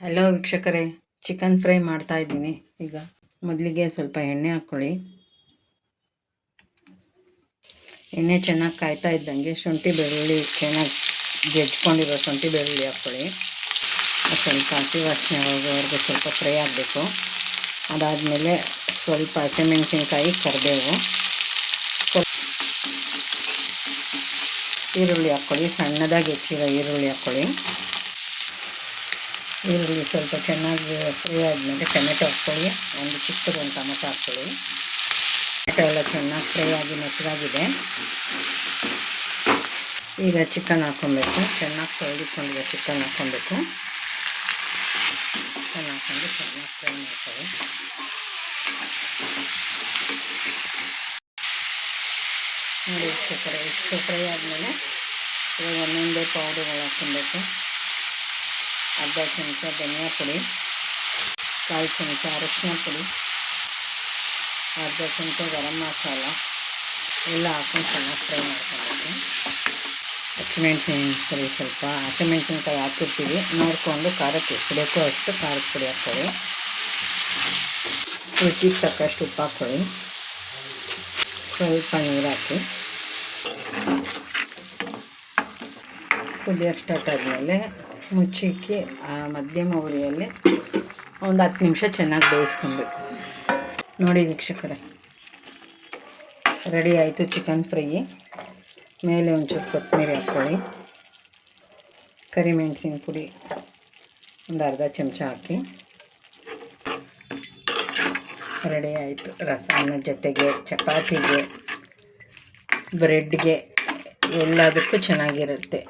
Hello ವೀಕ್ಷಕರೇ, chicken fry ಮಾಡ್ತಾ ಇದ್ದೀನಿ. ಈಗ ಮೊದಲಿಗೆ ಸ್ವಲ್ಪ ಎಣ್ಣೆ ಹಾಕ್ಕೊಳ್ಳಿ. ಎಣ್ಣೆ ಚೆನ್ನಾಗಿ ಕಾಯ್ತಾ ಇದ್ದಂಗೆ ಶುಂಠಿ ಬೆಳ್ಳುಳ್ಳಿ ಚೆನ್ನಾಗಿ ಜಜ್ಕೊಂಡಿರೋ ಶುಂಠಿ ಬೆಳ್ಳುಳ್ಳಿ ಹಾಕ್ಕೊಳ್ಳಿ. ಸ್ವಲ್ಪ ಹಸಿ ವಾಸನೆ ಹೋಗೋವರೆಗೂ ಸ್ವಲ್ಪ ಫ್ರೈ ಆಗಬೇಕು. ಅದಾದಮೇಲೆ ಸ್ವಲ್ಪ ಹಸಿಮೆಣಸಿನ್ಕಾಯಿ, ಕರಿಬೇವು, ಸ್ವಲ್ಪ ಈರುಳ್ಳಿ ಹಾಕ್ಕೊಳ್ಳಿ. ಸಣ್ಣದಾಗಿ ಹೆಚ್ಚಿರೋ ಈರುಳ್ಳಿ ಹಾಕ್ಕೊಳ್ಳಿ. ಈರುಳ್ಳಿ ಸ್ವಲ್ಪ ಚೆನ್ನಾಗಿ ಫ್ರೈ ಆದಮೇಲೆ ಟೊಮೆಟೊ ಹಾಕ್ಕೊಳ್ಳಿ. ಒಂದು ಚಿಕ್ಕದೊಂದು ಟೊಮೆಟೊ ಹಾಕ್ಕೊಳ್ಳಿ. ಟೊಮೆಟೊ ಎಲ್ಲ ಚೆನ್ನಾಗಿ ಫ್ರೈ ಆಗಿ ಮೆತ್ತಗಾಗಿದೆ. ಈಗ ಚಿಕನ್ ಹಾಕ್ಕೊಬೇಕು. ಚೆನ್ನಾಗಿ ತೊಳೆದುಕೊಂಡಿರೋ ಚಿಕನ್ ಹಾಕ್ಕೊಬೇಕು. ಚಿಕನ್ ಹಾಕ್ಕೊಂಡು ಚೆನ್ನಾಗಿ ಫ್ರೈ ಮಾಡ್ಕೊಳ್ಳಿ. ನೋಡಿ ಇಷ್ಟು ಫ್ರೈ ಆದಮೇಲೆ ಇವಾಗ ಒಂದೊಂದೇ ಪೌಡರ್ಗಳು ಹಾಕ್ಕೊಬೇಕು. ಅರ್ಧ ಚಮಚ ಧನಿಯಾ ಪುಡಿ, ಕಾಲು ಚಮಚ ಅರಶಿನ ಪುಡಿ, ಅರ್ಧ ಚಮಚ ಗರಂ ಮಸಾಲ ಎಲ್ಲ ಹಾಕ್ಕೊಂಡು ಚೆನ್ನಾಗಿ ಫ್ರೈ ಮಾಡ್ಕೊಬೇಕು. ಹಸಿಮೆಣ್ಸಿನ್ಕಾಯಿ ಸ್ವಲ್ಪ ಹಸಿಮೆಣ್ಸಿನ್ಕಾಯಿ ಹಾಕಿರ್ತೀವಿ, ನೋಡಿಕೊಂಡು ಖಾರಕ್ಕೆ ಎಷ್ಟು ಬೇಕೋ ಅಷ್ಟು ಖಾರದ ಪುಡಿ ಹಾಕ್ಕೊಳ್ಳಿ. ರುಚಿಗೆ ತಕ್ಕಷ್ಟು ಉಪ್ಪು ಹಾಕ್ಕೊಳ್ಳಿ. ಸ್ವಲ್ಪ ನೀರು ಹಾಕಿ ಕುದಿಯೋಕ್ಕೆ ಸ್ಟಾರ್ಟ್ ಆದಮೇಲೆ ಮುಚ್ಚಿಕ್ಕಿ ಮಧ್ಯಮ ಉರಿಯಲ್ಲಿ ಒಂದು 10 ನಿಮಿಷ ಚೆನ್ನಾಗಿ ಬೇಯಿಸ್ಕೊಬೇಕು. ನೋಡಿ ವೀಕ್ಷಕರೇ, ರೆಡಿ ಆಯಿತು ಚಿಕನ್ ಫ್ರೈ. ಮೇಲೆ ಒಂಚೂರು ಕೊತ್ತಂಬರಿ ಹಾಕ್ಕೊಳ್ಳಿ. ಕರಿಮೆಣಸಿನ ಪುಡಿ ಒಂದು ಅರ್ಧ ಚಮಚ ಹಾಕಿ. ರೆಡಿ ಆಯಿತು. ರಸನ್ನ ಜೊತೆಗೆ, ಚಪಾತಿಗೆ, ಬ್ರೆಡ್ಗೆ ಎಲ್ಲದಕ್ಕೂ ಚೆನ್ನಾಗಿರುತ್ತೆ.